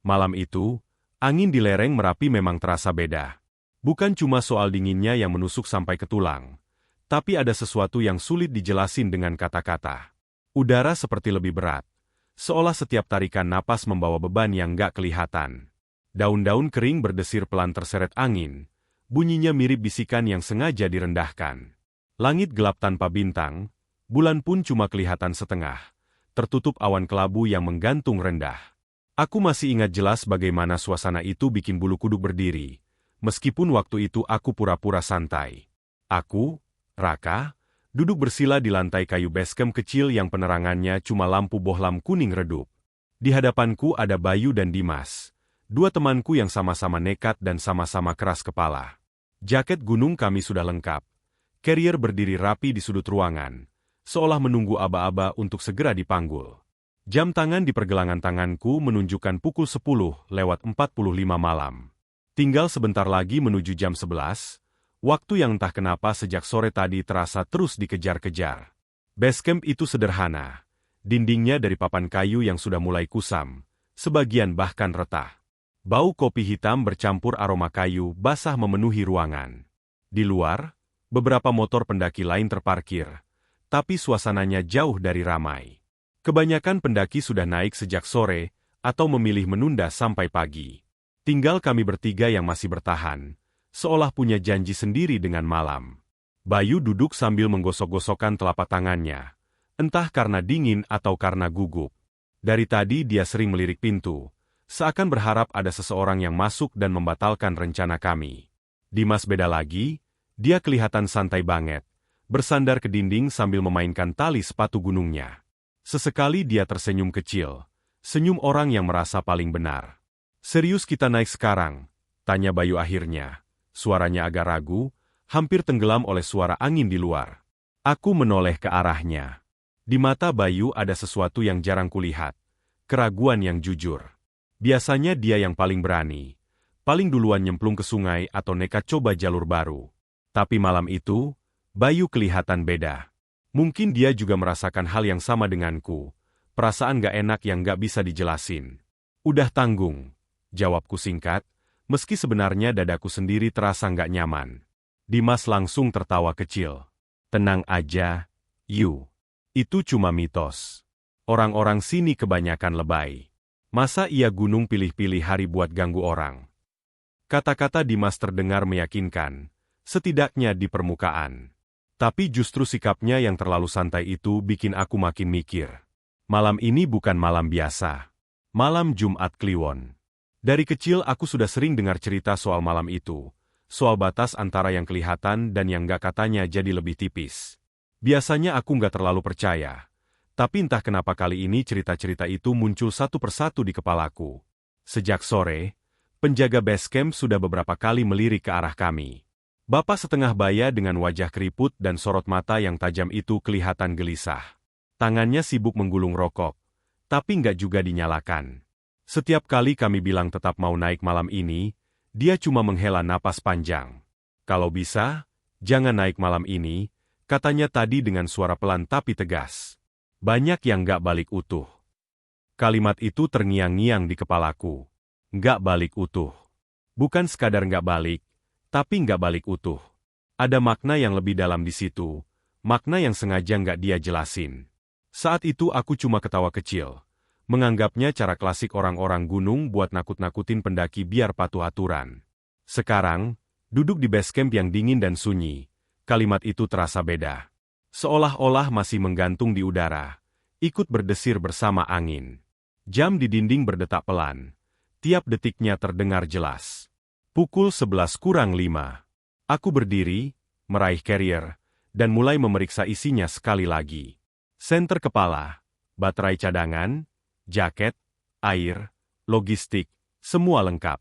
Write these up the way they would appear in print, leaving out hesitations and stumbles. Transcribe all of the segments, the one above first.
Malam itu, angin di lereng Merapi memang terasa beda. Bukan cuma soal dinginnya yang menusuk sampai ke tulang, tapi ada sesuatu yang sulit dijelasin dengan kata-kata. Udara seperti lebih berat, seolah setiap tarikan napas membawa beban yang nggak kelihatan. Daun-daun kering berdesir pelan terseret angin, bunyinya mirip bisikan yang sengaja direndahkan. Langit gelap tanpa bintang, bulan pun cuma kelihatan setengah, tertutup awan kelabu yang menggantung rendah. Aku masih ingat jelas bagaimana suasana itu bikin bulu kuduk berdiri, meskipun waktu itu aku pura-pura santai. Aku, Raka, duduk bersila di lantai kayu basecamp kecil yang penerangannya cuma lampu bohlam kuning redup. Di hadapanku ada Bayu dan Dimas, dua temanku yang sama-sama nekat dan sama-sama keras kepala. Jaket gunung kami sudah lengkap. Carrier berdiri rapi di sudut ruangan, seolah menunggu aba-aba untuk segera dipanggul. Jam tangan di pergelangan tanganku menunjukkan pukul 10:45 malam. Tinggal sebentar lagi menuju jam 11, waktu yang entah kenapa sejak sore tadi terasa terus dikejar-kejar. Basecamp itu sederhana, dindingnya dari papan kayu yang sudah mulai kusam, sebagian bahkan retak. Bau kopi hitam bercampur aroma kayu basah memenuhi ruangan. Di luar, beberapa motor pendaki lain terparkir, tapi suasananya jauh dari ramai. Kebanyakan pendaki sudah naik sejak sore atau memilih menunda sampai pagi. Tinggal kami bertiga yang masih bertahan, seolah punya janji sendiri dengan malam. Bayu duduk sambil menggosok-gosokkan telapak tangannya, entah karena dingin atau karena gugup. Dari tadi dia sering melirik pintu, seakan berharap ada seseorang yang masuk dan membatalkan rencana kami. Dimas beda lagi, dia kelihatan santai banget, bersandar ke dinding sambil memainkan tali sepatu gunungnya. Sesekali dia tersenyum kecil, senyum orang yang merasa paling benar. "Serius kita naik sekarang?" tanya Bayu akhirnya. Suaranya agak ragu, hampir tenggelam oleh suara angin di luar. Aku menoleh ke arahnya. Di mata Bayu ada sesuatu yang jarang kulihat, keraguan yang jujur. Biasanya dia yang paling berani, paling duluan nyemplung ke sungai atau nekat coba jalur baru. Tapi malam itu, Bayu kelihatan beda. Mungkin dia juga merasakan hal yang sama denganku, perasaan gak enak yang gak bisa dijelasin. "Udah tanggung," jawabku singkat, meski sebenarnya dadaku sendiri terasa gak nyaman. Dimas langsung tertawa kecil. "Tenang aja, Yu. Itu cuma mitos. Orang-orang sini kebanyakan lebay. Masa iya gunung pilih-pilih hari buat ganggu orang?" Kata-kata Dimas terdengar meyakinkan, setidaknya di permukaan. Tapi justru sikapnya yang terlalu santai itu bikin aku makin mikir. Malam ini bukan malam biasa. Malam Jumat Kliwon. Dari kecil aku sudah sering dengar cerita soal malam itu, soal batas antara yang kelihatan dan yang gak katanya jadi lebih tipis. Biasanya aku gak terlalu percaya, tapi entah kenapa kali ini cerita-cerita itu muncul satu persatu di kepalaku. Sejak sore, penjaga basecamp sudah beberapa kali melirik ke arah kami. Bapak setengah baya dengan wajah keriput dan sorot mata yang tajam itu kelihatan gelisah. Tangannya sibuk menggulung rokok, tapi nggak juga dinyalakan. Setiap kali kami bilang tetap mau naik malam ini, dia cuma menghela napas panjang. "Kalau bisa, jangan naik malam ini," katanya tadi dengan suara pelan tapi tegas. "Banyak yang nggak balik utuh." Kalimat itu terngiang-ngiang di kepalaku. Nggak balik utuh. Bukan sekadar nggak balik, tapi nggak balik utuh. Ada makna yang lebih dalam di situ, makna yang sengaja nggak dia jelasin. Saat itu aku cuma ketawa kecil, menganggapnya cara klasik orang-orang gunung buat nakut-nakutin pendaki biar patuh aturan. Sekarang, duduk di basecamp yang dingin dan sunyi, kalimat itu terasa beda. Seolah-olah masih menggantung di udara, ikut berdesir bersama angin. Jam di dinding berdetak pelan, tiap detiknya terdengar jelas. Pukul 11:05. Aku berdiri, meraih carrier, dan mulai memeriksa isinya sekali lagi. Senter kepala, baterai cadangan, jaket, air, logistik, semua lengkap.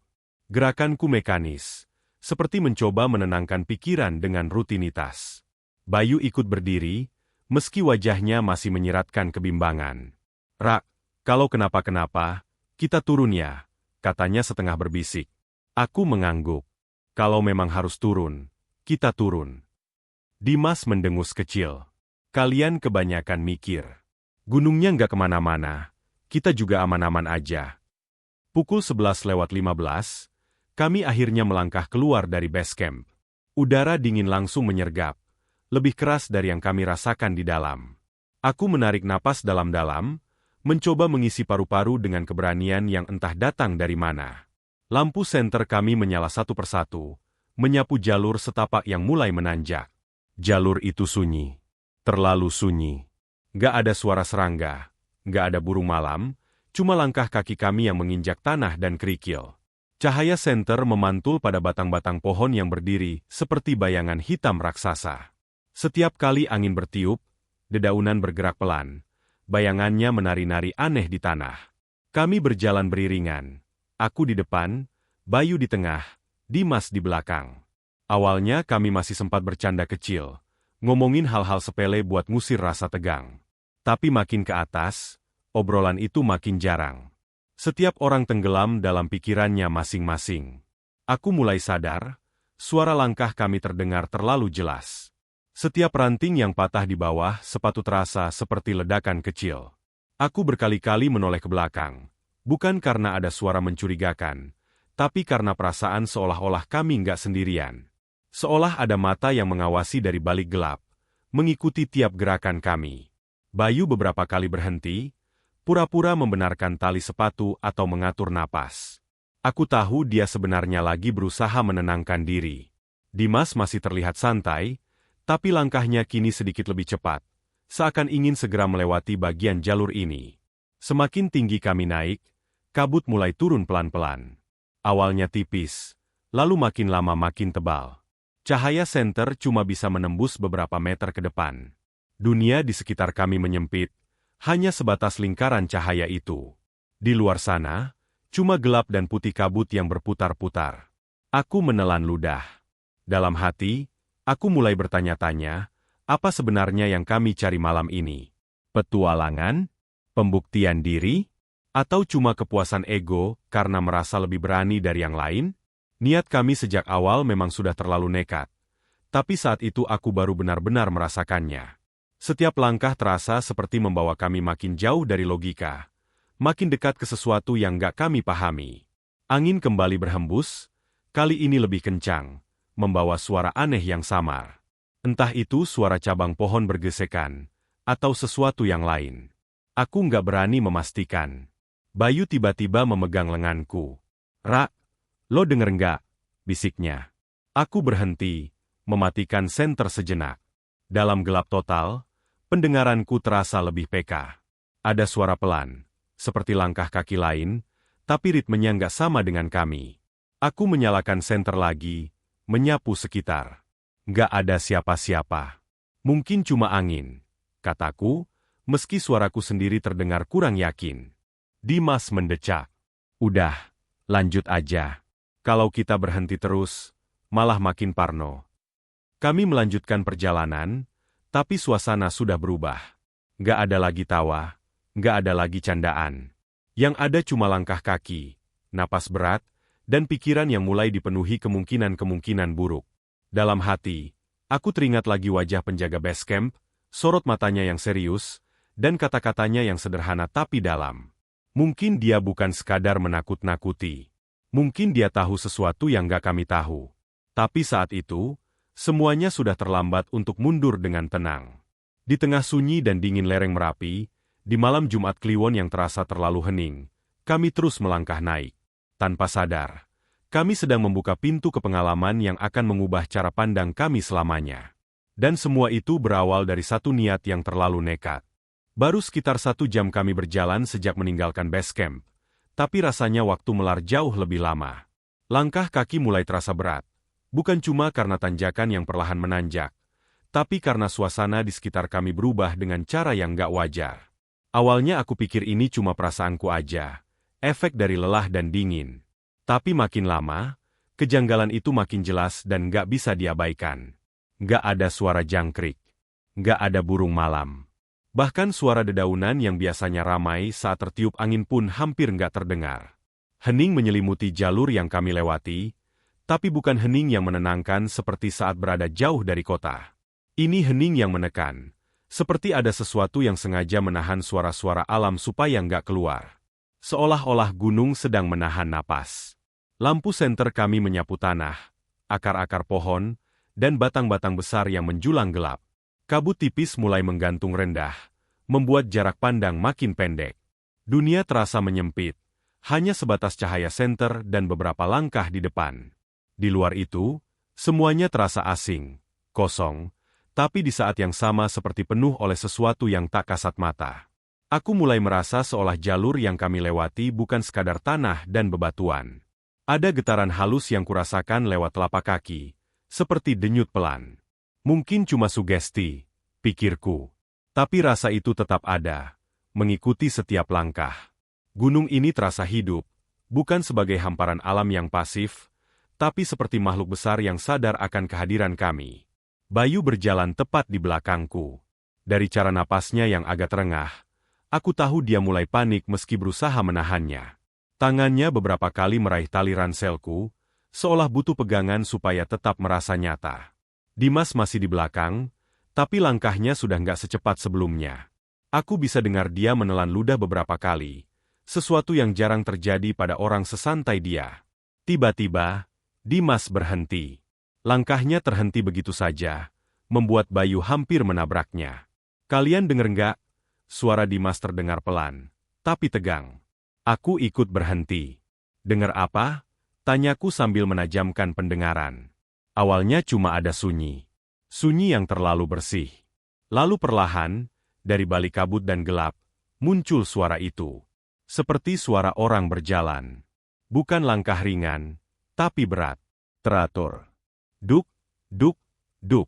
Gerakanku mekanis, seperti mencoba menenangkan pikiran dengan rutinitas. Bayu ikut berdiri, meski wajahnya masih menyiratkan kebimbangan. "Rak, kalau kenapa-kenapa, kita turun ya," katanya setengah berbisik. Aku mengangguk. "Kalau memang harus turun, kita turun." Dimas mendengus kecil. "Kalian kebanyakan mikir. Gunungnya nggak kemana-mana, kita juga aman-aman aja." Pukul 11:15, kami akhirnya melangkah keluar dari base camp. Udara dingin langsung menyergap, lebih keras dari yang kami rasakan di dalam. Aku menarik napas dalam-dalam, mencoba mengisi paru-paru dengan keberanian yang entah datang dari mana. Lampu senter kami menyala satu persatu, menyapu jalur setapak yang mulai menanjak. Jalur itu sunyi. Terlalu sunyi. Gak ada suara serangga, gak ada burung malam, cuma langkah kaki kami yang menginjak tanah dan kerikil. Cahaya senter memantul pada batang-batang pohon yang berdiri seperti bayangan hitam raksasa. Setiap kali angin bertiup, dedaunan bergerak pelan. Bayangannya menari-nari aneh di tanah. Kami berjalan beriringan. Aku di depan, Bayu di tengah, Dimas di belakang. Awalnya kami masih sempat bercanda kecil, ngomongin hal-hal sepele buat ngusir rasa tegang. Tapi makin ke atas, obrolan itu makin jarang. Setiap orang tenggelam dalam pikirannya masing-masing. Aku mulai sadar, suara langkah kami terdengar terlalu jelas. Setiap ranting yang patah di bawah sepatu terasa seperti ledakan kecil. Aku berkali-kali menoleh ke belakang, bukan karena ada suara mencurigakan, tapi karena perasaan seolah-olah kami nggak sendirian. Seolah ada mata yang mengawasi dari balik gelap, mengikuti tiap gerakan kami. Bayu beberapa kali berhenti, pura-pura membenarkan tali sepatu atau mengatur napas. Aku tahu dia sebenarnya lagi berusaha menenangkan diri. Dimas masih terlihat santai, tapi langkahnya kini sedikit lebih cepat, seakan ingin segera melewati bagian jalur ini. Semakin tinggi kami naik, kabut mulai turun pelan-pelan. Awalnya tipis, lalu makin lama makin tebal. Cahaya senter cuma bisa menembus beberapa meter ke depan. Dunia di sekitar kami menyempit, hanya sebatas lingkaran cahaya itu. Di luar sana, cuma gelap dan putih kabut yang berputar-putar. Aku menelan ludah. Dalam hati, aku mulai bertanya-tanya, apa sebenarnya yang kami cari malam ini? Petualangan? Pembuktian diri? Atau cuma kepuasan ego karena merasa lebih berani dari yang lain? Niat kami sejak awal memang sudah terlalu nekat. Tapi saat itu aku baru benar-benar merasakannya. Setiap langkah terasa seperti membawa kami makin jauh dari logika, makin dekat ke sesuatu yang gak kami pahami. Angin kembali berhembus, kali ini lebih kencang, membawa suara aneh yang samar. Entah itu suara cabang pohon bergesekan, atau sesuatu yang lain. Aku nggak berani memastikan. Bayu tiba-tiba memegang lenganku. "Ra, lo denger nggak?" bisiknya. Aku berhenti, mematikan senter sejenak. Dalam gelap total, pendengaranku terasa lebih peka. Ada suara pelan, seperti langkah kaki lain, tapi ritmenya nggak sama dengan kami. Aku menyalakan senter lagi, menyapu sekitar. Nggak ada siapa-siapa. Mungkin cuma angin, kataku, meski suaraku sendiri terdengar kurang yakin. Dimas mendecak. "Udah, lanjut aja. Kalau kita berhenti terus, malah makin parno." Kami melanjutkan perjalanan, tapi suasana sudah berubah. Nggak ada lagi tawa, nggak ada lagi candaan. Yang ada cuma langkah kaki, napas berat, dan pikiran yang mulai dipenuhi kemungkinan-kemungkinan buruk. Dalam hati, aku teringat lagi wajah penjaga base camp, sorot matanya yang serius, dan kata-katanya yang sederhana tapi dalam. Mungkin dia bukan sekadar menakut-nakuti. Mungkin dia tahu sesuatu yang gak kami tahu. Tapi saat itu, semuanya sudah terlambat untuk mundur dengan tenang. Di tengah sunyi dan dingin lereng Merapi, di malam Jumat Kliwon yang terasa terlalu hening, kami terus melangkah naik. Tanpa sadar, kami sedang membuka pintu ke pengalaman yang akan mengubah cara pandang kami selamanya. Dan semua itu berawal dari satu niat yang terlalu nekat. Baru sekitar 1 jam kami berjalan sejak meninggalkan base camp, tapi rasanya waktu melar jauh lebih lama. Langkah kaki mulai terasa berat, bukan cuma karena tanjakan yang perlahan menanjak, tapi karena suasana di sekitar kami berubah dengan cara yang gak wajar. Awalnya aku pikir ini cuma perasaanku aja, efek dari lelah dan dingin. Tapi makin lama, kejanggalan itu makin jelas dan gak bisa diabaikan. Gak ada suara jangkrik, gak ada burung malam. Bahkan suara dedaunan yang biasanya ramai saat tertiup angin pun hampir nggak terdengar. Hening menyelimuti jalur yang kami lewati, tapi bukan hening yang menenangkan seperti saat berada jauh dari kota. Ini hening yang menekan, seperti ada sesuatu yang sengaja menahan suara-suara alam supaya nggak keluar. seolah-olah gunung sedang menahan napas. Lampu senter kami menyapu tanah, akar-akar pohon, dan batang-batang besar yang menjulang gelap. Kabut tipis mulai menggantung rendah, membuat jarak pandang makin pendek. Dunia terasa menyempit, hanya sebatas cahaya senter dan beberapa langkah di depan. Di luar itu, semuanya terasa asing, kosong, tapi di saat yang sama seperti penuh oleh sesuatu yang tak kasat mata. Aku mulai merasa seolah jalur yang kami lewati bukan sekadar tanah dan bebatuan. Ada getaran halus yang kurasakan lewat telapak kaki, seperti denyut pelan. Mungkin cuma sugesti, pikirku. Tapi rasa itu tetap ada, mengikuti setiap langkah. Gunung ini terasa hidup, bukan sebagai hamparan alam yang pasif, tapi seperti makhluk besar yang sadar akan kehadiran kami. Bayu berjalan tepat di belakangku. Dari cara napasnya yang agak terengah, aku tahu dia mulai panik meski berusaha menahannya. Tangannya beberapa kali meraih tali ranselku, seolah butuh pegangan supaya tetap merasa nyata. Dimas masih di belakang, tapi langkahnya sudah nggak secepat sebelumnya. Aku bisa dengar dia menelan ludah beberapa kali, sesuatu yang jarang terjadi pada orang sesantai dia. Tiba-tiba, Dimas berhenti. Langkahnya terhenti begitu saja, membuat Bayu hampir menabraknya. Kalian denger nggak? Suara Dimas terdengar pelan, tapi tegang. Aku ikut berhenti. Dengar apa? Tanyaku sambil menajamkan pendengaran. Awalnya cuma ada sunyi. Sunyi yang terlalu bersih. Lalu perlahan, dari balik kabut dan gelap, muncul suara itu. Seperti suara orang berjalan. Bukan langkah ringan, tapi berat. Teratur. Duk, duk, duk.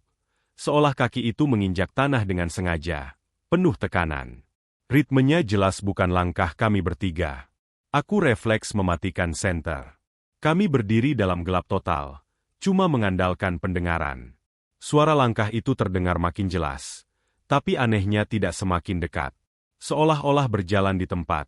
Seolah kaki itu menginjak tanah dengan sengaja. Penuh tekanan. Ritmenya jelas bukan langkah kami bertiga. Aku refleks mematikan senter. Kami berdiri dalam gelap total, cuma mengandalkan pendengaran. Suara langkah itu terdengar makin jelas, tapi anehnya tidak semakin dekat. Seolah-olah berjalan di tempat,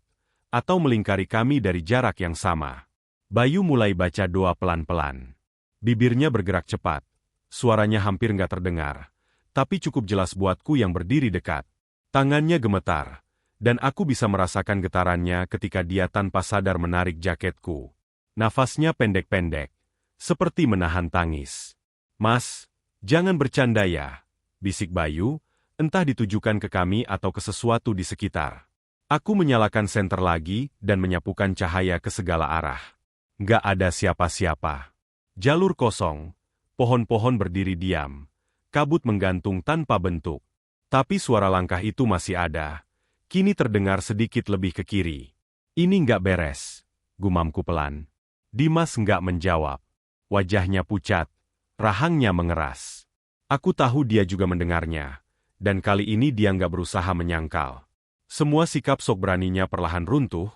atau melingkari kami dari jarak yang sama. Bayu mulai baca doa pelan-pelan. Bibirnya bergerak cepat, suaranya hampir nggak terdengar, tapi cukup jelas buatku yang berdiri dekat. Tangannya gemetar, dan aku bisa merasakan getarannya ketika dia tanpa sadar menarik jaketku. Nafasnya pendek-pendek, seperti menahan tangis. Mas, jangan bercanda ya, bisik Bayu, entah ditujukan ke kami atau ke sesuatu di sekitar. Aku menyalakan senter lagi dan menyapukan cahaya ke segala arah. Nggak ada siapa-siapa. Jalur kosong, pohon-pohon berdiri diam, kabut menggantung tanpa bentuk. Tapi suara langkah itu masih ada. Kini terdengar sedikit lebih ke kiri. Ini nggak beres, gumamku pelan. Dimas nggak menjawab. Wajahnya pucat, rahangnya mengeras. Aku tahu dia juga mendengarnya, dan kali ini dia nggak berusaha menyangkal. Semua sikap sok beraninya perlahan runtuh,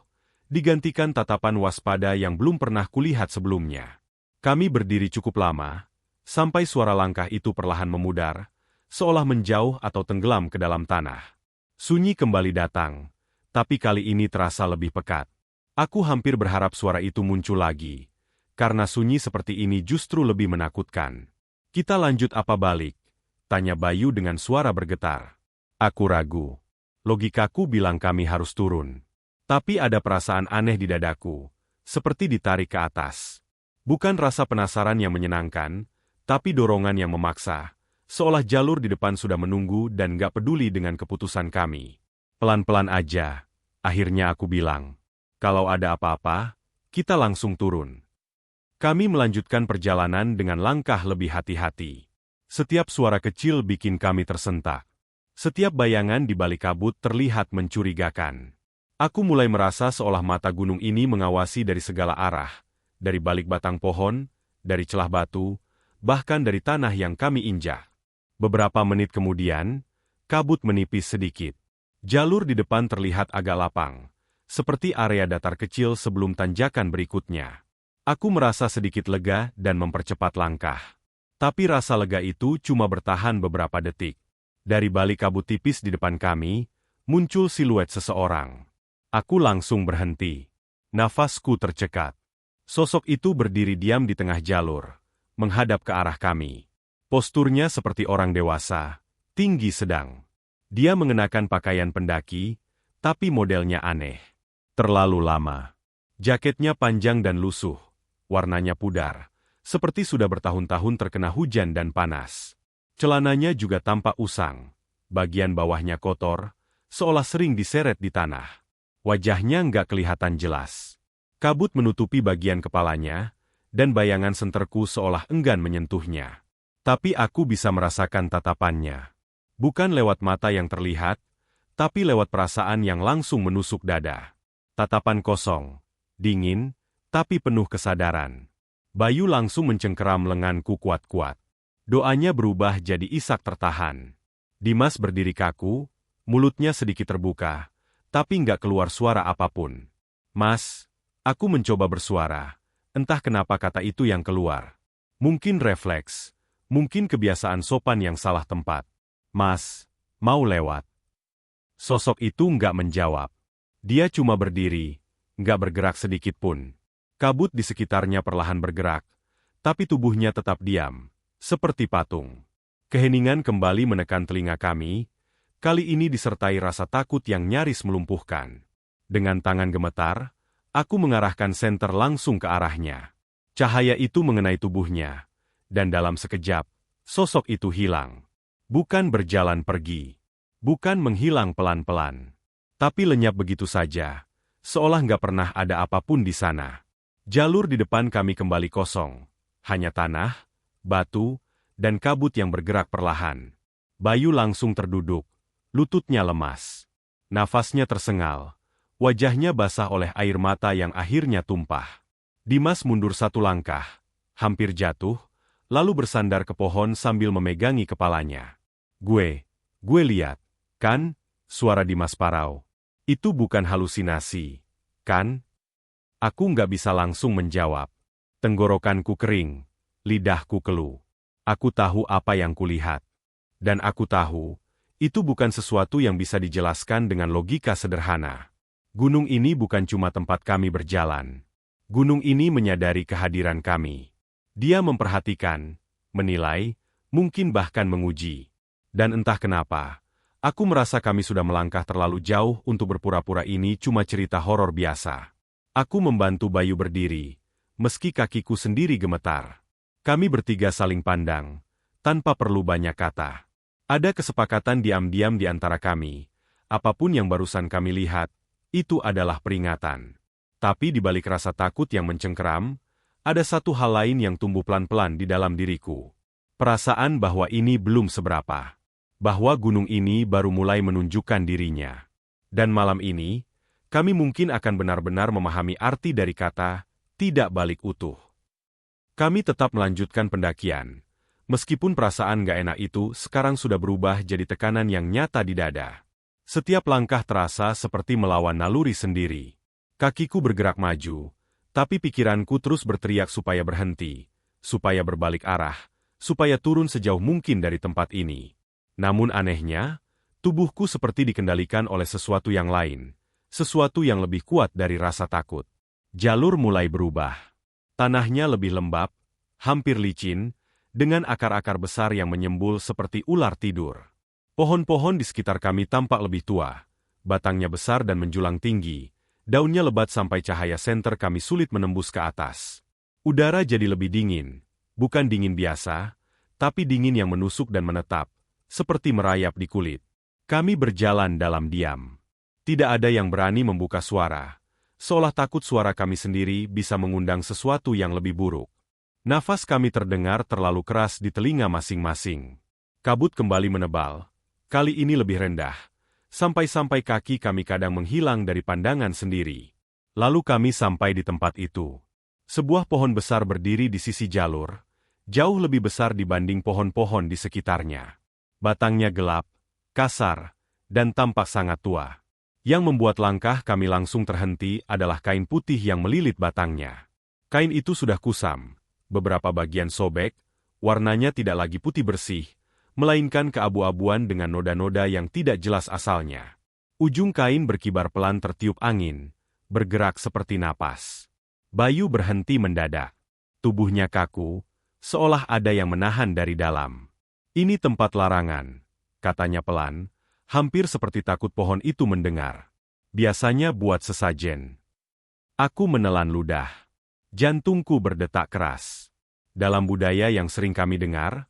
digantikan tatapan waspada yang belum pernah kulihat sebelumnya. Kami berdiri cukup lama, sampai suara langkah itu perlahan memudar, seolah menjauh atau tenggelam ke dalam tanah. Sunyi kembali datang, tapi kali ini terasa lebih pekat. Aku hampir berharap suara itu muncul lagi, karena sunyi seperti ini justru lebih menakutkan. Kita lanjut apa balik? Tanya Bayu dengan suara bergetar. Aku ragu. Logikaku bilang kami harus turun. Tapi ada perasaan aneh di dadaku, seperti ditarik ke atas. Bukan rasa penasaran yang menyenangkan, tapi dorongan yang memaksa. Seolah jalur di depan sudah menunggu dan gak peduli dengan keputusan kami. Pelan-pelan aja, akhirnya aku bilang. Kalau ada apa-apa, kita langsung turun. Kami melanjutkan perjalanan dengan langkah lebih hati-hati. Setiap suara kecil bikin kami tersentak. Setiap bayangan di balik kabut terlihat mencurigakan. Aku mulai merasa seolah mata gunung ini mengawasi dari segala arah. Dari balik batang pohon, dari celah batu, bahkan dari tanah yang kami injak. Beberapa menit kemudian, kabut menipis sedikit. Jalur di depan terlihat agak lapang, seperti area datar kecil sebelum tanjakan berikutnya. Aku merasa sedikit lega dan mempercepat langkah. Tapi rasa lega itu cuma bertahan beberapa detik. Dari balik kabut tipis di depan kami, muncul siluet seseorang. Aku langsung berhenti. Nafasku tercekat. Sosok itu berdiri diam di tengah jalur, menghadap ke arah kami. Posturnya seperti orang dewasa, tinggi sedang. Dia mengenakan pakaian pendaki, tapi modelnya aneh. Terlalu lama. Jaketnya panjang dan lusuh, warnanya pudar, seperti sudah bertahun-tahun terkena hujan dan panas. Celananya juga tampak usang, bagian bawahnya kotor, seolah sering diseret di tanah. Wajahnya nggak kelihatan jelas. Kabut menutupi bagian kepalanya, dan bayangan senterku seolah enggan menyentuhnya. Tapi aku bisa merasakan tatapannya. Bukan lewat mata yang terlihat, tapi lewat perasaan yang langsung menusuk dada. Tatapan kosong, dingin, tapi penuh kesadaran. Bayu langsung mencengkeram lenganku kuat-kuat. Doanya berubah jadi isak tertahan. Dimas berdiri kaku, mulutnya sedikit terbuka, tapi nggak keluar suara apapun. Mas, aku mencoba bersuara. Entah kenapa kata itu yang keluar. Mungkin refleks, mungkin kebiasaan sopan yang salah tempat. Mas, mau lewat. Sosok itu nggak menjawab. Dia cuma berdiri, nggak bergerak sedikit pun. Kabut di sekitarnya perlahan bergerak, tapi tubuhnya tetap diam, seperti patung. Keheningan kembali menekan telinga kami, kali ini disertai rasa takut yang nyaris melumpuhkan. Dengan tangan gemetar, aku mengarahkan senter langsung ke arahnya. Cahaya itu mengenai tubuhnya, dan dalam sekejap, sosok itu hilang. Bukan berjalan pergi, bukan menghilang pelan-pelan. Tapi lenyap begitu saja, seolah nggak pernah ada apapun di sana. Jalur di depan kami kembali kosong, hanya tanah, batu, dan kabut yang bergerak perlahan. Bayu langsung terduduk, lututnya lemas. Nafasnya tersengal, wajahnya basah oleh air mata yang akhirnya tumpah. Dimas mundur satu langkah, hampir jatuh, lalu bersandar ke pohon sambil memegangi kepalanya. Gue lihat, kan? Suara Dimas parau. Itu bukan halusinasi, kan? Aku nggak bisa langsung menjawab. Tenggorokanku kering, lidahku keluh. Aku tahu apa yang kulihat. Dan aku tahu, itu bukan sesuatu yang bisa dijelaskan dengan logika sederhana. Gunung ini bukan cuma tempat kami berjalan. Gunung ini menyadari kehadiran kami. Dia memperhatikan, menilai, mungkin bahkan menguji. Dan entah kenapa, aku merasa kami sudah melangkah terlalu jauh untuk berpura-pura ini cuma cerita horor biasa. Aku membantu Bayu berdiri, meski kakiku sendiri gemetar. Kami bertiga saling pandang, tanpa perlu banyak kata. Ada kesepakatan diam-diam di antara kami. Apapun yang barusan kami lihat, itu adalah peringatan. Tapi di balik rasa takut yang mencengkeram, ada satu hal lain yang tumbuh pelan-pelan di dalam diriku. Perasaan bahwa ini belum seberapa. Bahwa gunung ini baru mulai menunjukkan dirinya. Dan malam ini, kami mungkin akan benar-benar memahami arti dari kata, tidak balik utuh. Kami tetap melanjutkan pendakian. Meskipun perasaan gak enak itu sekarang sudah berubah jadi tekanan yang nyata di dada. Setiap langkah terasa seperti melawan naluri sendiri. Kakiku bergerak maju, tapi pikiranku terus berteriak supaya berhenti, supaya berbalik arah, supaya turun sejauh mungkin dari tempat ini. Namun anehnya, tubuhku seperti dikendalikan oleh sesuatu yang lain, sesuatu yang lebih kuat dari rasa takut. Jalur mulai berubah. Tanahnya lebih lembab, hampir licin, dengan akar-akar besar yang menyembul seperti ular tidur. Pohon-pohon di sekitar kami tampak lebih tua, batangnya besar dan menjulang tinggi, daunnya lebat sampai cahaya senter kami sulit menembus ke atas. Udara jadi lebih dingin, bukan dingin biasa, tapi dingin yang menusuk dan menetap, seperti merayap di kulit. Kami berjalan dalam diam. Tidak ada yang berani membuka suara, seolah takut suara kami sendiri bisa mengundang sesuatu yang lebih buruk. Nafas kami terdengar terlalu keras di telinga masing-masing. Kabut kembali menebal, kali ini lebih rendah, sampai-sampai kaki kami kadang menghilang dari pandangan sendiri. Lalu kami sampai di tempat itu. Sebuah pohon besar berdiri di sisi jalur, jauh lebih besar dibanding pohon-pohon di sekitarnya. Batangnya gelap, kasar, dan tampak sangat tua. Yang membuat langkah kami langsung terhenti adalah kain putih yang melilit batangnya. Kain itu sudah kusam, beberapa bagian sobek, warnanya tidak lagi putih bersih, melainkan keabu-abuan dengan noda-noda yang tidak jelas asalnya. Ujung kain berkibar pelan tertiup angin, bergerak seperti napas. Bayu berhenti mendadak. Tubuhnya kaku, seolah ada yang menahan dari dalam. Ini tempat larangan, katanya pelan, hampir seperti takut pohon itu mendengar. Biasanya buat sesajen. Aku menelan ludah. Jantungku berdetak keras. Dalam budaya yang sering kami dengar,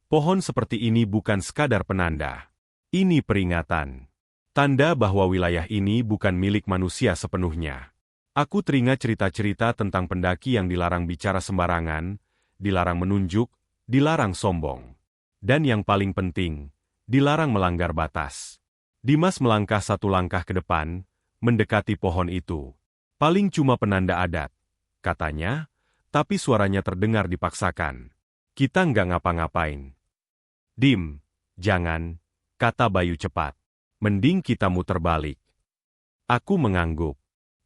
pohon seperti ini bukan sekadar penanda. Ini peringatan. Tanda bahwa wilayah ini bukan milik manusia sepenuhnya. Aku teringat cerita-cerita tentang pendaki yang dilarang bicara sembarangan, dilarang menunjuk, dilarang sombong. Dan yang paling penting, dilarang melanggar batas. Dimas melangkah satu langkah ke depan, mendekati pohon itu. Paling cuma penanda adat, katanya, tapi suaranya terdengar dipaksakan. Kita nggak ngapa-ngapain. Dim, jangan, kata Bayu cepat. Mending kita muter balik. Aku mengangguk.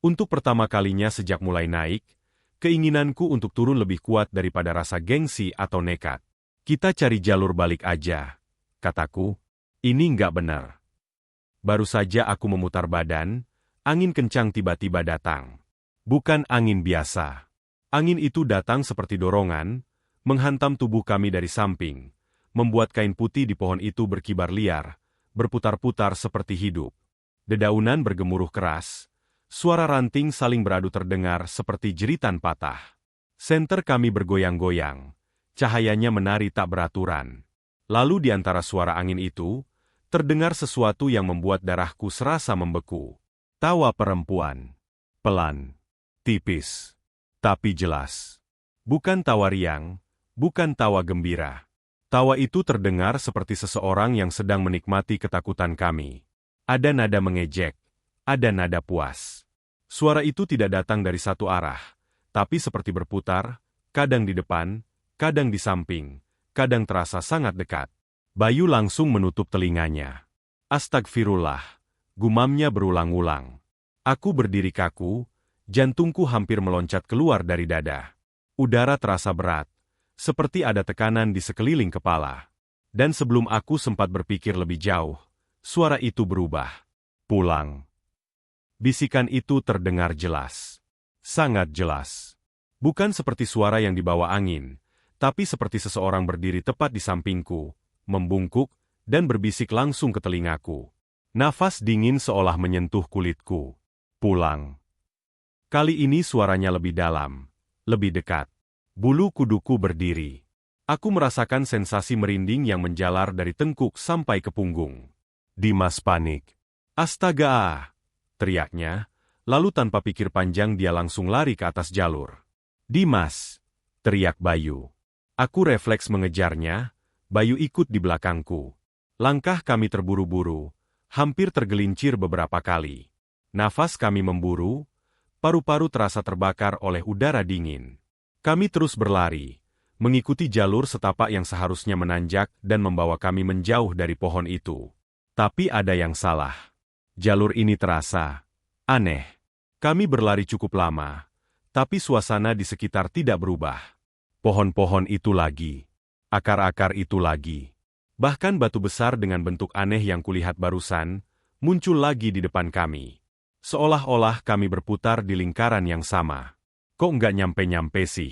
Untuk pertama kalinya sejak mulai naik, keinginanku untuk turun lebih kuat daripada rasa gengsi atau nekat. Kita cari jalur balik aja, kataku. Ini nggak benar. Baru saja aku memutar badan, angin kencang tiba-tiba datang. Bukan angin biasa. Angin itu datang seperti dorongan, menghantam tubuh kami dari samping, membuat kain putih di pohon itu berkibar liar, berputar-putar seperti hidup. Dedaunan bergemuruh keras, suara ranting saling beradu terdengar seperti jeritan patah. Senter kami bergoyang-goyang, cahayanya menari tak beraturan. Lalu di antara suara angin itu, terdengar sesuatu yang membuat darahku serasa membeku. Tawa perempuan. Pelan. Tipis. Tapi jelas. Bukan tawa riang, bukan tawa gembira. Tawa itu terdengar seperti seseorang yang sedang menikmati ketakutan kami. Ada nada mengejek, ada nada puas. Suara itu tidak datang dari satu arah, tapi seperti berputar, kadang di depan, kadang di samping, kadang terasa sangat dekat. Bayu langsung menutup telinganya. Astagfirullah, gumamnya berulang-ulang. Aku berdiri kaku, jantungku hampir meloncat keluar dari dada. Udara terasa berat, seperti ada tekanan di sekeliling kepala. Dan sebelum aku sempat berpikir lebih jauh, suara itu berubah. Pulang. Bisikan itu terdengar jelas. Sangat jelas. Bukan seperti suara yang dibawa angin, tapi seperti seseorang berdiri tepat di sampingku, membungkuk, dan berbisik langsung ke telingaku. Nafas dingin seolah menyentuh kulitku. Pulang. Kali ini suaranya lebih dalam, lebih dekat. Bulu kuduku berdiri. Aku merasakan sensasi merinding yang menjalar dari tengkuk sampai ke punggung. Dimas panik. Astaga! Teriaknya, lalu tanpa pikir panjang dia langsung lari ke atas jalur. Dimas! Teriak Bayu. Aku refleks mengejarnya, Bayu ikut di belakangku. Langkah kami terburu-buru, hampir tergelincir beberapa kali. Nafas kami memburu, paru-paru terasa terbakar oleh udara dingin. Kami terus berlari, mengikuti jalur setapak yang seharusnya menanjak dan membawa kami menjauh dari pohon itu. Tapi ada yang salah. Jalur ini terasa aneh. Kami berlari cukup lama, tapi suasana di sekitar tidak berubah. Pohon-pohon itu lagi. Akar-akar itu lagi. Bahkan batu besar dengan bentuk aneh yang kulihat barusan, muncul lagi di depan kami. Seolah-olah kami berputar di lingkaran yang sama. Kok nggak nyampe-nyampe sih?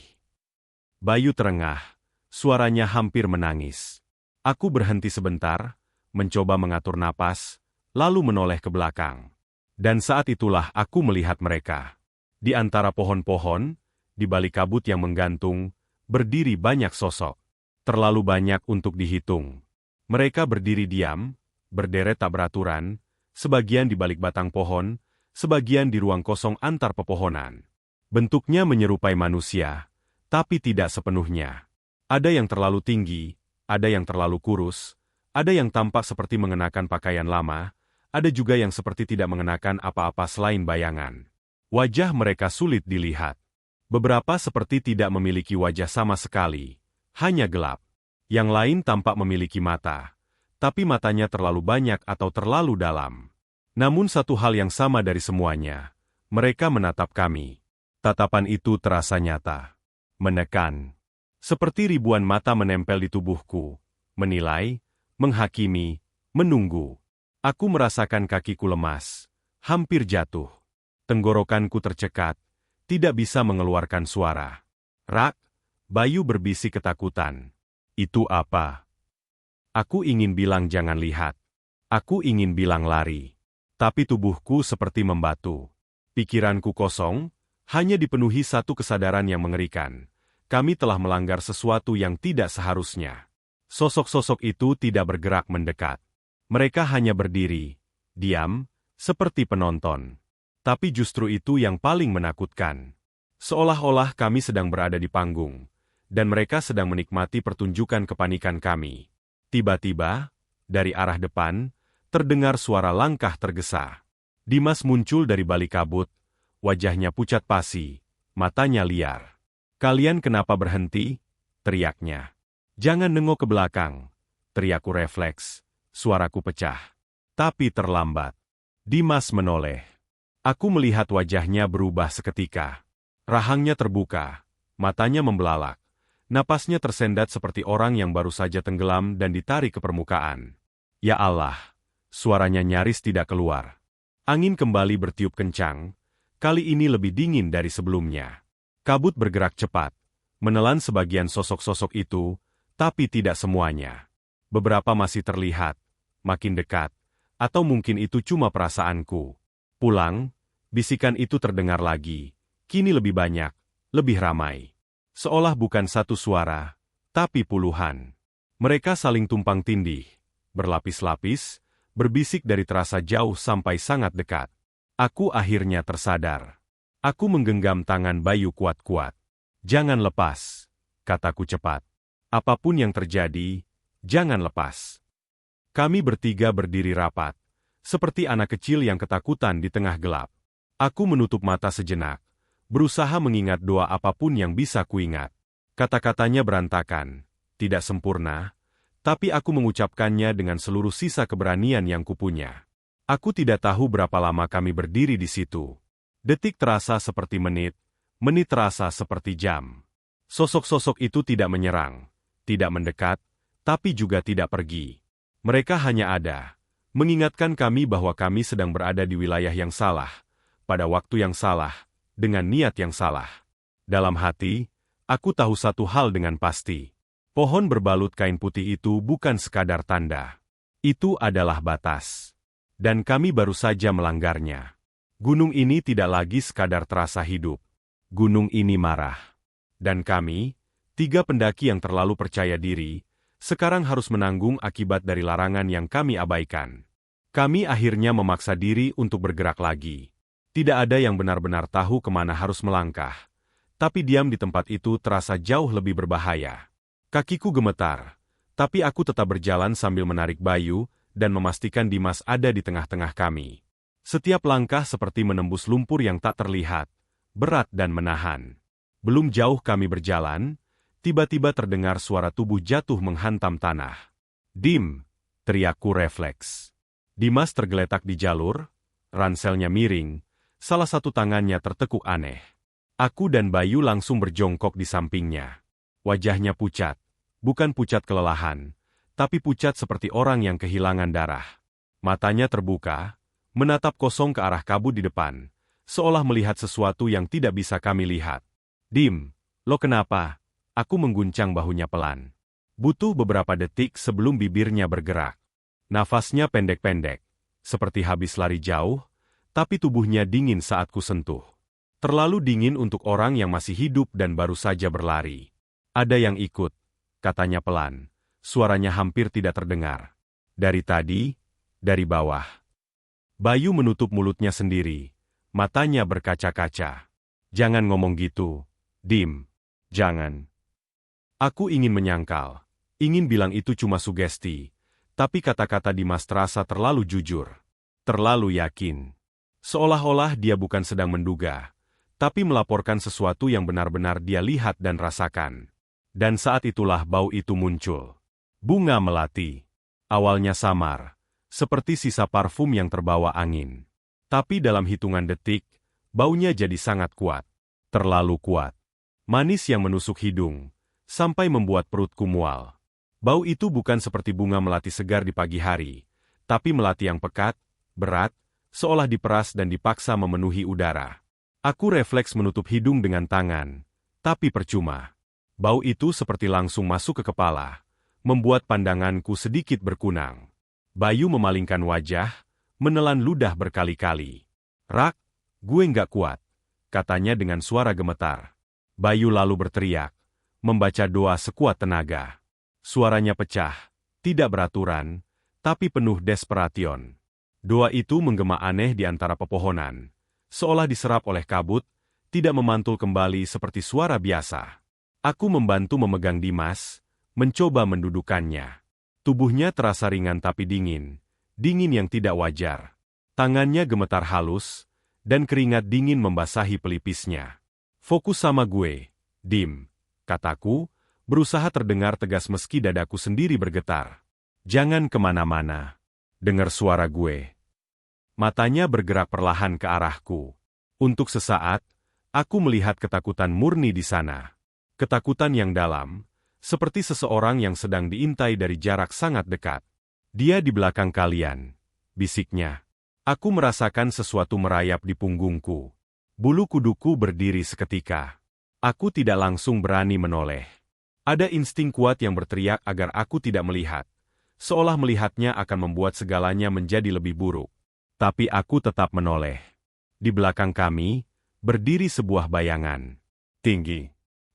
Bayu terengah, suaranya hampir menangis. Aku berhenti sebentar, mencoba mengatur napas, lalu menoleh ke belakang. Dan saat itulah aku melihat mereka. Di antara pohon-pohon, di balik kabut yang menggantung, berdiri banyak sosok. Terlalu banyak untuk dihitung. Mereka berdiri diam, berderet tak beraturan, sebagian di balik batang pohon, sebagian di ruang kosong antar pepohonan. Bentuknya menyerupai manusia, tapi tidak sepenuhnya. Ada yang terlalu tinggi, ada yang terlalu kurus, ada yang tampak seperti mengenakan pakaian lama, ada juga yang seperti tidak mengenakan apa-apa selain bayangan. Wajah mereka sulit dilihat. Beberapa seperti tidak memiliki wajah sama sekali, hanya gelap. Yang lain tampak memiliki mata, tapi matanya terlalu banyak atau terlalu dalam. Namun satu hal yang sama dari semuanya, mereka menatap kami. Tatapan itu terasa nyata, menekan. Seperti ribuan mata menempel di tubuhku, menilai, menghakimi, menunggu. Aku merasakan kakiku lemas, hampir jatuh. Tenggorokanku tercekat, tidak bisa mengeluarkan suara. Rak, Bayu berbisik ketakutan. Itu apa? Aku ingin bilang jangan lihat. Aku ingin bilang lari. Tapi tubuhku seperti membatu. Pikiranku kosong, hanya dipenuhi satu kesadaran yang mengerikan. Kami telah melanggar sesuatu yang tidak seharusnya. Sosok-sosok itu tidak bergerak mendekat. Mereka hanya berdiri, diam, seperti penonton. Tapi justru itu yang paling menakutkan. Seolah-olah kami sedang berada di panggung, dan mereka sedang menikmati pertunjukan kepanikan kami. Tiba-tiba, dari arah depan, terdengar suara langkah tergesa. Dimas muncul dari balik kabut, wajahnya pucat pasi, matanya liar. "Kalian kenapa berhenti?" teriaknya. "Jangan nengok ke belakang," teriakku refleks, suaraku pecah. Tapi terlambat. Dimas menoleh. Aku melihat wajahnya berubah seketika. Rahangnya terbuka, matanya membelalak. Napasnya tersendat seperti orang yang baru saja tenggelam dan ditarik ke permukaan. Ya Allah, suaranya nyaris tidak keluar. Angin kembali bertiup kencang, kali ini lebih dingin dari sebelumnya. Kabut bergerak cepat, menelan sebagian sosok-sosok itu, tapi tidak semuanya. Beberapa masih terlihat, makin dekat, atau mungkin itu cuma perasaanku. "Pulang," bisikan itu terdengar lagi. Kini lebih banyak, lebih ramai. Seolah bukan satu suara, tapi puluhan. Mereka saling tumpang tindih, berlapis-lapis, berbisik dari terasa jauh sampai sangat dekat. Aku akhirnya tersadar. Aku menggenggam tangan Bayu kuat-kuat. "Jangan lepas," kataku cepat. "Apapun yang terjadi, jangan lepas." Kami bertiga berdiri rapat, seperti anak kecil yang ketakutan di tengah gelap. Aku menutup mata sejenak, berusaha mengingat doa apapun yang bisa kuingat. Kata-katanya berantakan, tidak sempurna, tapi aku mengucapkannya dengan seluruh sisa keberanian yang kupunya. Aku tidak tahu berapa lama kami berdiri di situ. Detik terasa seperti menit, menit terasa seperti jam. Sosok-sosok itu tidak menyerang, tidak mendekat, tapi juga tidak pergi. Mereka hanya ada, mengingatkan kami bahwa kami sedang berada di wilayah yang salah, pada waktu yang salah, dengan niat yang salah. Dalam hati, aku tahu satu hal dengan pasti. Pohon berbalut kain putih itu bukan sekadar tanda. Itu adalah batas. Dan kami baru saja melanggarnya. Gunung ini tidak lagi sekadar terasa hidup. Gunung ini marah. Dan kami, tiga pendaki yang terlalu percaya diri, sekarang harus menanggung akibat dari larangan yang kami abaikan. Kami akhirnya memaksa diri untuk bergerak lagi. Tidak ada yang benar-benar tahu kemana harus melangkah. Tapi diam di tempat itu terasa jauh lebih berbahaya. Kakiku gemetar, tapi aku tetap berjalan sambil menarik Bayu dan memastikan Dimas ada di tengah-tengah kami. Setiap langkah seperti menembus lumpur yang tak terlihat, berat dan menahan. Belum jauh kami berjalan, tiba-tiba terdengar suara tubuh jatuh menghantam tanah. "Dim!" teriakku refleks. Dimas tergeletak di jalur, ranselnya miring, salah satu tangannya tertekuk aneh. Aku dan Bayu langsung berjongkok di sampingnya. Wajahnya pucat, bukan pucat kelelahan, tapi pucat seperti orang yang kehilangan darah. Matanya terbuka, menatap kosong ke arah kabut di depan, seolah melihat sesuatu yang tidak bisa kami lihat. "Dim, lo kenapa?" Aku mengguncang bahunya pelan. Butuh beberapa detik sebelum bibirnya bergerak. Nafasnya pendek-pendek, seperti habis lari jauh, tapi tubuhnya dingin saat ku sentuh. Terlalu dingin untuk orang yang masih hidup dan baru saja berlari. "Ada yang ikut," katanya pelan. Suaranya hampir tidak terdengar. "Dari tadi, dari bawah." Bayu menutup mulutnya sendiri. Matanya berkaca-kaca. "Jangan ngomong gitu, Dim. Jangan." Aku ingin menyangkal. Ingin bilang itu cuma sugesti. Tapi kata-kata Dimas terasa terlalu jujur. Terlalu yakin. Seolah-olah dia bukan sedang menduga, tapi melaporkan sesuatu yang benar-benar dia lihat dan rasakan. Dan saat itulah bau itu muncul. Bunga melati. Awalnya samar, seperti sisa parfum yang terbawa angin. Tapi dalam hitungan detik, baunya jadi sangat kuat. Terlalu kuat. Manis yang menusuk hidung, sampai membuat perutku mual. Bau itu bukan seperti bunga melati segar di pagi hari, tapi melati yang pekat, berat, seolah diperas dan dipaksa memenuhi udara. Aku refleks menutup hidung dengan tangan, tapi percuma. Bau itu seperti langsung masuk ke kepala, membuat pandanganku sedikit berkunang. Bayu memalingkan wajah, menelan ludah berkali-kali. "Rak, gue nggak kuat," katanya dengan suara gemetar. Bayu lalu berteriak, membaca doa sekuat tenaga. Suaranya pecah, tidak beraturan, tapi penuh desperation. Doa itu menggema aneh di antara pepohonan, seolah diserap oleh kabut, tidak memantul kembali seperti suara biasa. Aku membantu memegang Dimas, mencoba mendudukannya. Tubuhnya terasa ringan tapi dingin, dingin yang tidak wajar. Tangannya gemetar halus, dan keringat dingin membasahi pelipisnya. "Fokus sama gue, Dim," kataku, berusaha terdengar tegas meski dadaku sendiri bergetar. "Jangan kemana-mana. Dengar suara gue." Matanya bergerak perlahan ke arahku. Untuk sesaat, aku melihat ketakutan murni di sana. Ketakutan yang dalam, seperti seseorang yang sedang diintai dari jarak sangat dekat. "Dia di belakang kalian," bisiknya. Aku merasakan sesuatu merayap di punggungku. Bulu kuduku berdiri seketika. Aku tidak langsung berani menoleh. Ada insting kuat yang berteriak agar aku tidak melihat. Seolah melihatnya akan membuat segalanya menjadi lebih buruk. Tapi aku tetap menoleh. Di belakang kami, berdiri sebuah bayangan. Tinggi.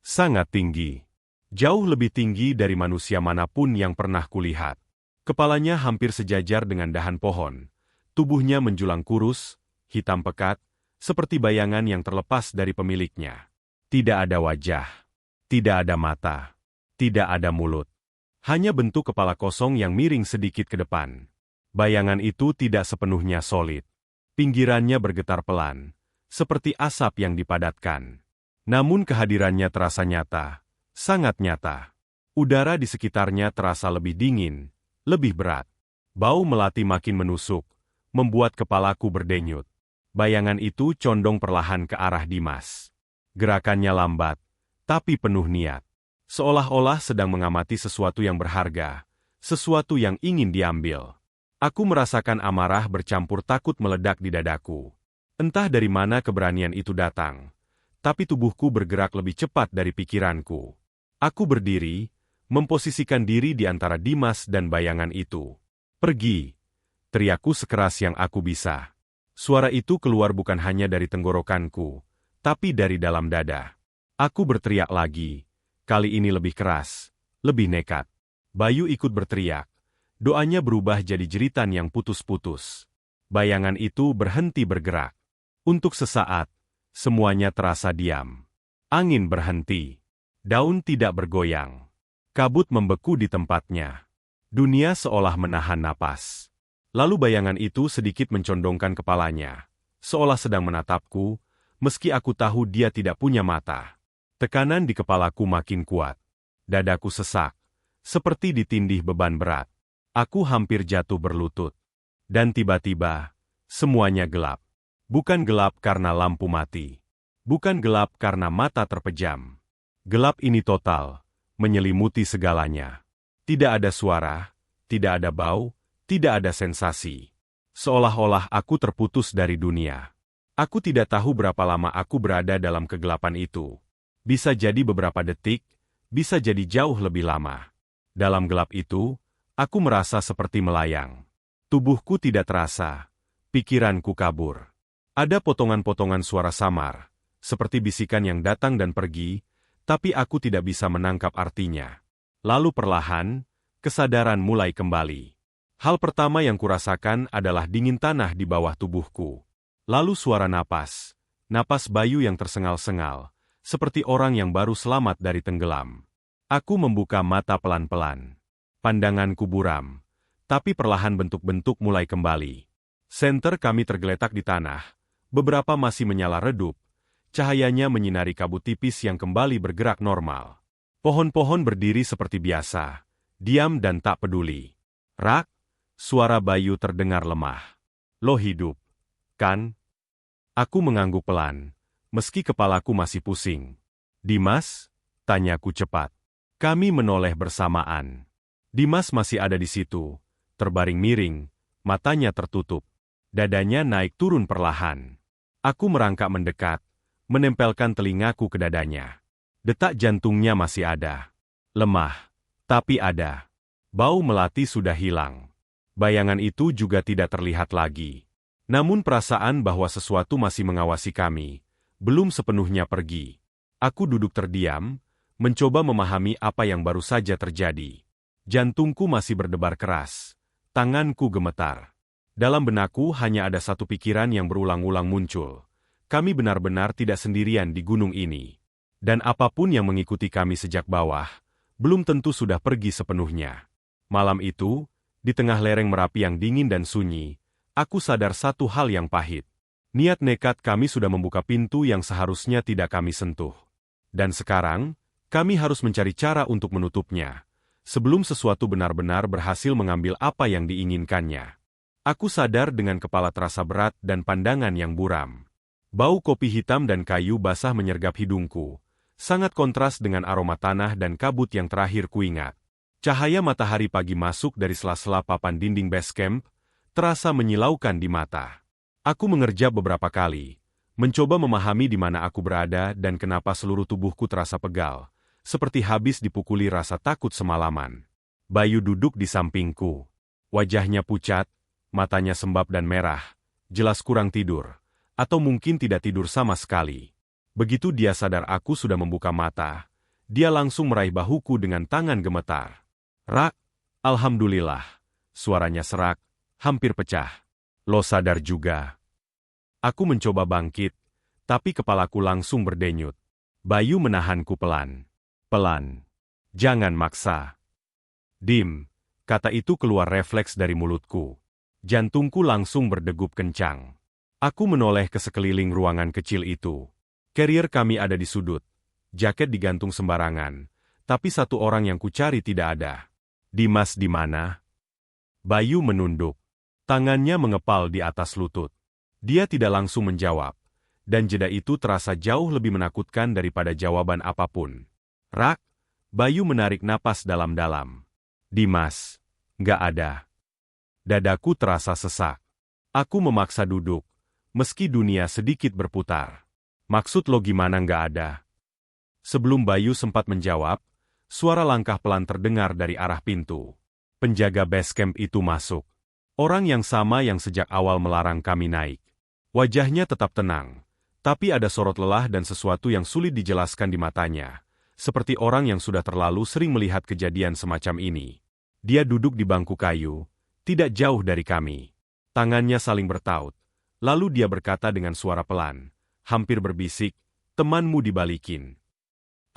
Sangat tinggi. Jauh lebih tinggi dari manusia manapun yang pernah kulihat. Kepalanya hampir sejajar dengan dahan pohon. Tubuhnya menjulang kurus, hitam pekat, seperti bayangan yang terlepas dari pemiliknya. Tidak ada wajah. Tidak ada mata. Tidak ada mulut. Hanya bentuk kepala kosong yang miring sedikit ke depan. Bayangan itu tidak sepenuhnya solid. Pinggirannya bergetar pelan, seperti asap yang dipadatkan. Namun kehadirannya terasa nyata, sangat nyata. Udara di sekitarnya terasa lebih dingin, lebih berat. Bau melati makin menusuk, membuat kepalaku berdenyut. Bayangan itu condong perlahan ke arah Dimas. Gerakannya lambat, tapi penuh niat. Seolah-olah sedang mengamati sesuatu yang berharga, sesuatu yang ingin diambil. Aku merasakan amarah bercampur takut meledak di dadaku. Entah dari mana keberanian itu datang, tapi tubuhku bergerak lebih cepat dari pikiranku. Aku berdiri, memposisikan diri di antara Dimas dan bayangan itu. "Pergi!" teriakku sekeras yang aku bisa. Suara itu keluar bukan hanya dari tenggorokanku, tapi dari dalam dada. Aku berteriak lagi. Kali ini lebih keras, lebih nekat. Bayu ikut berteriak. Doanya berubah jadi jeritan yang putus-putus. Bayangan itu berhenti bergerak. Untuk sesaat, semuanya terasa diam. Angin berhenti. Daun tidak bergoyang. Kabut membeku di tempatnya. Dunia seolah menahan napas. Lalu bayangan itu sedikit mencondongkan kepalanya, seolah sedang menatapku, meski aku tahu dia tidak punya mata. Tekanan di kepalaku makin kuat. Dadaku sesak, seperti ditindih beban berat. Aku hampir jatuh berlutut. Dan tiba-tiba, semuanya gelap. Bukan gelap karena lampu mati. Bukan gelap karena mata terpejam. Gelap ini total, menyelimuti segalanya. Tidak ada suara, tidak ada bau, tidak ada sensasi. Seolah-olah aku terputus dari dunia. Aku tidak tahu berapa lama aku berada dalam kegelapan itu. Bisa jadi beberapa detik, bisa jadi jauh lebih lama. Dalam gelap itu, aku merasa seperti melayang. Tubuhku tidak terasa, pikiranku kabur. Ada potongan-potongan suara samar, seperti bisikan yang datang dan pergi, tapi aku tidak bisa menangkap artinya. Lalu perlahan, kesadaran mulai kembali. Hal pertama yang kurasakan adalah dingin tanah di bawah tubuhku. Lalu suara napas Bayu yang tersengal-sengal, seperti orang yang baru selamat dari tenggelam. Aku membuka mata pelan-pelan. Pandanganku buram, tapi perlahan bentuk-bentuk mulai kembali. Senter kami tergeletak di tanah, beberapa masih menyala redup, cahayanya menyinari kabut tipis yang kembali bergerak normal. Pohon-pohon berdiri seperti biasa, diam dan tak peduli. "Rak," suara Bayu terdengar lemah. "Lo hidup, kan?" Aku mengangguk pelan, meski kepalaku masih pusing. "Dimas?" tanyaku cepat. Kami menoleh bersamaan. Dimas masih ada di situ, terbaring miring, matanya tertutup. Dadanya naik turun perlahan. Aku merangkak mendekat, menempelkan telingaku ke dadanya. Detak jantungnya masih ada. Lemah, tapi ada. Bau melati sudah hilang. Bayangan itu juga tidak terlihat lagi. Namun perasaan bahwa sesuatu masih mengawasi kami, belum sepenuhnya pergi. Aku duduk terdiam, mencoba memahami apa yang baru saja terjadi. Jantungku masih berdebar keras. Tanganku gemetar. Dalam benakku hanya ada satu pikiran yang berulang-ulang muncul. Kami benar-benar tidak sendirian di gunung ini. Dan apapun yang mengikuti kami sejak bawah, belum tentu sudah pergi sepenuhnya. Malam itu, di tengah lereng Merapi yang dingin dan sunyi, aku sadar satu hal yang pahit. Niat nekat kami sudah membuka pintu yang seharusnya tidak kami sentuh. Dan sekarang, kami harus mencari cara untuk menutupnya, sebelum sesuatu benar-benar berhasil mengambil apa yang diinginkannya. Aku sadar dengan kepala terasa berat dan pandangan yang buram. Bau kopi hitam dan kayu basah menyergap hidungku, sangat kontras dengan aroma tanah dan kabut yang terakhir kuingat. Cahaya matahari pagi masuk dari sela-sela papan dinding base camp, terasa menyilaukan di mata. Aku mengerjap beberapa kali, mencoba memahami di mana aku berada dan kenapa seluruh tubuhku terasa pegal, seperti habis dipukuli rasa takut semalaman. Bayu duduk di sampingku. Wajahnya pucat, matanya sembab dan merah, jelas kurang tidur, atau mungkin tidak tidur sama sekali. Begitu dia sadar aku sudah membuka mata, dia langsung meraih bahuku dengan tangan gemetar. "Rak, alhamdulillah." Suaranya serak, hampir pecah. "Lo sadar juga?" Aku mencoba bangkit, tapi kepalaku langsung berdenyut. Bayu menahanku pelan. "Pelan. Jangan maksa." "Dim," kata itu keluar refleks dari mulutku. Jantungku langsung berdegup kencang. Aku menoleh ke sekeliling ruangan kecil itu. Carrier kami ada di sudut. Jaket digantung sembarangan, tapi satu orang yang kucari tidak ada. "Dimas di mana?" Bayu menunduk. Tangannya mengepal di atas lutut. Dia tidak langsung menjawab, dan jeda itu terasa jauh lebih menakutkan daripada jawaban apapun. "Rak," Bayu menarik napas dalam-dalam. "Dimas, nggak ada." Dadaku terasa sesak. Aku memaksa duduk, meski dunia sedikit berputar. "Maksud lo gimana nggak ada?" Sebelum Bayu sempat menjawab, suara langkah pelan terdengar dari arah pintu. Penjaga base camp itu masuk. Orang yang sama yang sejak awal melarang kami naik. Wajahnya tetap tenang, tapi ada sorot lelah dan sesuatu yang sulit dijelaskan di matanya, seperti orang yang sudah terlalu sering melihat kejadian semacam ini. Dia duduk di bangku kayu, tidak jauh dari kami. Tangannya saling bertaut. Lalu dia berkata dengan suara pelan, hampir berbisik, "Temanmu dibalikin."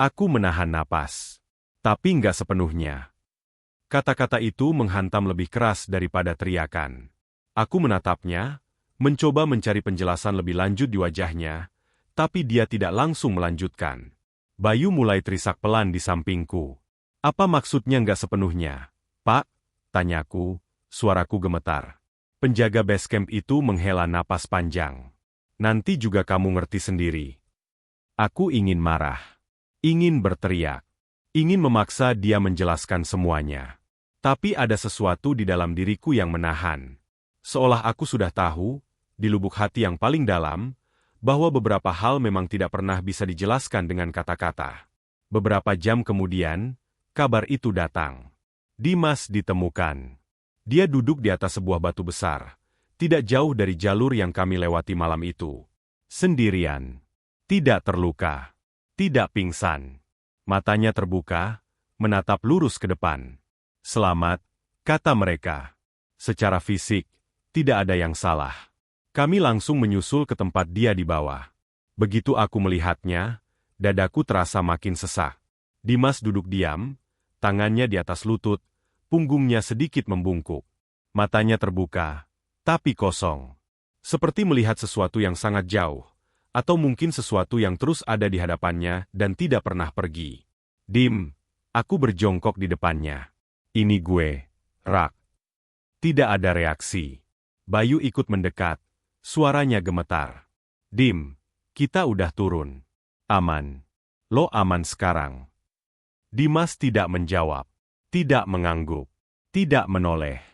Aku menahan napas. Tapi nggak sepenuhnya. Kata-kata itu menghantam lebih keras daripada teriakan. Aku menatapnya, mencoba mencari penjelasan lebih lanjut di wajahnya, tapi dia tidak langsung melanjutkan. Bayu mulai terisak pelan di sampingku. "Apa maksudnya nggak sepenuhnya, Pak?" tanyaku. Suaraku gemetar. Penjaga base camp itu menghela napas panjang. "Nanti juga kamu ngerti sendiri." Aku ingin marah. Ingin berteriak. Ingin memaksa dia menjelaskan semuanya. Tapi ada sesuatu di dalam diriku yang menahan. Seolah aku sudah tahu, di lubuk hati yang paling dalam, bahwa beberapa hal memang tidak pernah bisa dijelaskan dengan kata-kata. Beberapa jam kemudian, kabar itu datang. Dimas ditemukan. Dia duduk di atas sebuah batu besar, tidak jauh dari jalur yang kami lewati malam itu. Sendirian. Tidak terluka. Tidak pingsan. Matanya terbuka, menatap lurus ke depan. "Selamat," kata mereka. Secara fisik, tidak ada yang salah. Kami langsung menyusul ke tempat dia di bawah. Begitu aku melihatnya, dadaku terasa makin sesak. Dimas duduk diam, tangannya di atas lutut, punggungnya sedikit membungkuk. Matanya terbuka, tapi kosong. Seperti melihat sesuatu yang sangat jauh, atau mungkin sesuatu yang terus ada di hadapannya dan tidak pernah pergi. "Dim," aku berjongkok di depannya. "Ini gue, Rak." Tidak ada reaksi. Bayu ikut mendekat, suaranya gemetar. "Dim, kita udah turun. Aman. Lo aman sekarang." Dimas tidak menjawab. Tidak mengangguk, tidak menoleh,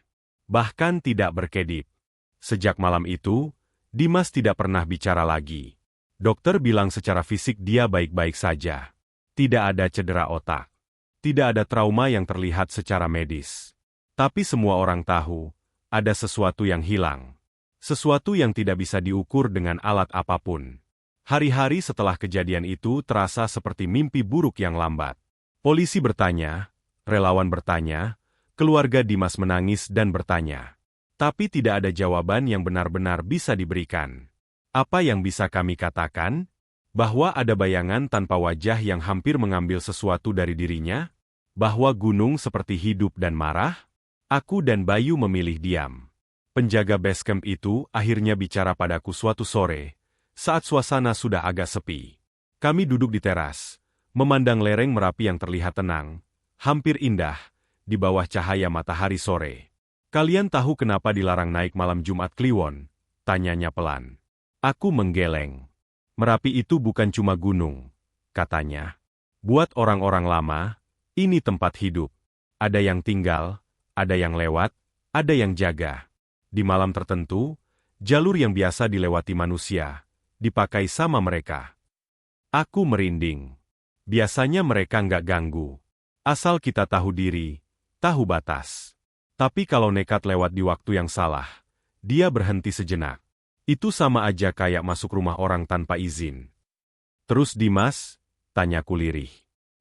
bahkan tidak berkedip. Sejak malam itu, Dimas tidak pernah bicara lagi. Dokter bilang secara fisik dia baik-baik saja. Tidak ada cedera otak. Tidak ada trauma yang terlihat secara medis. Tapi semua orang tahu, ada sesuatu yang hilang. Sesuatu yang tidak bisa diukur dengan alat apapun. Hari-hari setelah kejadian itu terasa seperti mimpi buruk yang lambat. Polisi bertanya, relawan bertanya, keluarga Dimas menangis dan bertanya. Tapi tidak ada jawaban yang benar-benar bisa diberikan. Apa yang bisa kami katakan? Bahwa ada bayangan tanpa wajah yang hampir mengambil sesuatu dari dirinya? Bahwa gunung seperti hidup dan marah? Aku dan Bayu memilih diam. Penjaga base camp itu akhirnya bicara padaku suatu sore, saat suasana sudah agak sepi. Kami duduk di teras, memandang lereng Merapi yang terlihat tenang, hampir indah, di bawah cahaya matahari sore. Kalian tahu kenapa dilarang naik malam Jumat Kliwon? Tanyanya pelan. Aku menggeleng. Merapi itu bukan cuma gunung, katanya. Buat orang-orang lama, ini tempat hidup. Ada yang tinggal, ada yang lewat, ada yang jaga. Di malam tertentu, jalur yang biasa dilewati manusia, dipakai sama mereka. Aku merinding. Biasanya mereka nggak ganggu. Asal kita tahu diri, tahu batas. Tapi kalau nekat lewat di waktu yang salah, dia berhenti sejenak. Itu sama aja kayak masuk rumah orang tanpa izin. Terus Dimas? Tanyaku lirih.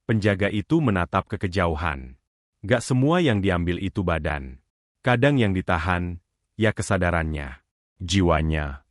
Penjaga itu menatap ke kejauhan. Gak semua yang diambil itu badan. Kadang yang ditahan, ya kesadarannya, jiwanya.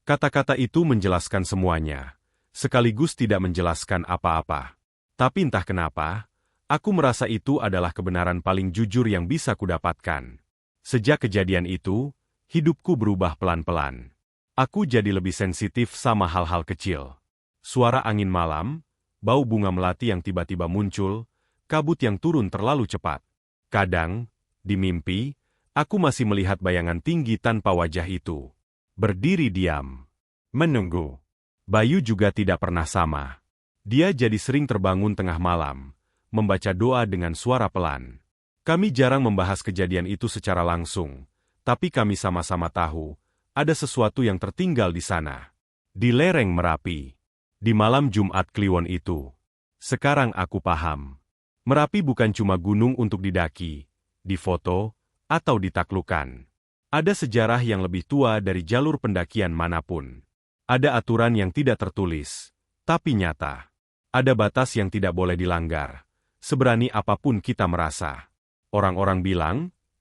Kata-kata itu menjelaskan semuanya, sekaligus tidak menjelaskan apa-apa. Tapi entah kenapa, aku merasa itu adalah kebenaran paling jujur yang bisa kudapatkan. Sejak kejadian itu, hidupku berubah pelan-pelan. Aku jadi lebih sensitif sama hal-hal kecil. Suara angin malam, bau bunga melati yang tiba-tiba muncul, kabut yang turun terlalu cepat. Kadang, di mimpi, aku masih melihat bayangan tinggi tanpa wajah itu. Berdiri diam. Menunggu. Bayu juga tidak pernah sama. Dia jadi sering terbangun tengah malam, membaca doa dengan suara pelan. Kami jarang membahas kejadian itu secara langsung. Tapi kami sama-sama tahu, ada sesuatu yang tertinggal di sana. Di lereng Merapi. Di malam Jumat Kliwon itu. Sekarang aku paham. Merapi bukan cuma gunung untuk didaki, difoto, atau ditaklukkan. Ada sejarah yang lebih tua dari jalur pendakian manapun. Ada aturan yang tidak tertulis, tapi nyata. Ada batas yang tidak boleh dilanggar, seberani apapun kita merasa. Orang-orang bilang,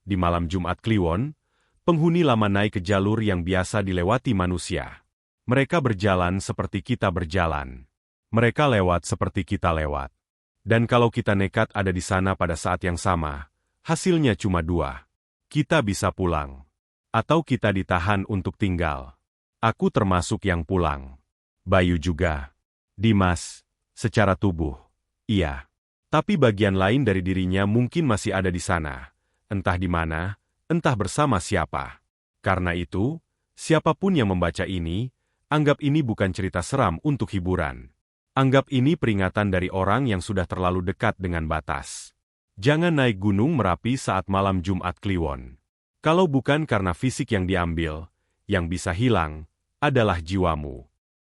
di malam Jumat Kliwon, penghuni lama naik ke jalur yang biasa dilewati manusia. Mereka berjalan seperti kita berjalan. Mereka lewat seperti kita lewat. Dan kalau kita nekat ada di sana pada saat yang sama, hasilnya cuma dua. Kita bisa pulang. Atau kita ditahan untuk tinggal. Aku termasuk yang pulang. Bayu juga. Dimas, secara tubuh, iya. Tapi bagian lain dari dirinya mungkin masih ada di sana. Entah di mana, entah bersama siapa. Karena itu, siapapun yang membaca ini, anggap ini bukan cerita seram untuk hiburan. Anggap ini peringatan dari orang yang sudah terlalu dekat dengan batas. Jangan naik gunung Merapi saat malam Jumat Kliwon. Kalau bukan karena fisik yang diambil, yang bisa hilang, adalah jiwamu.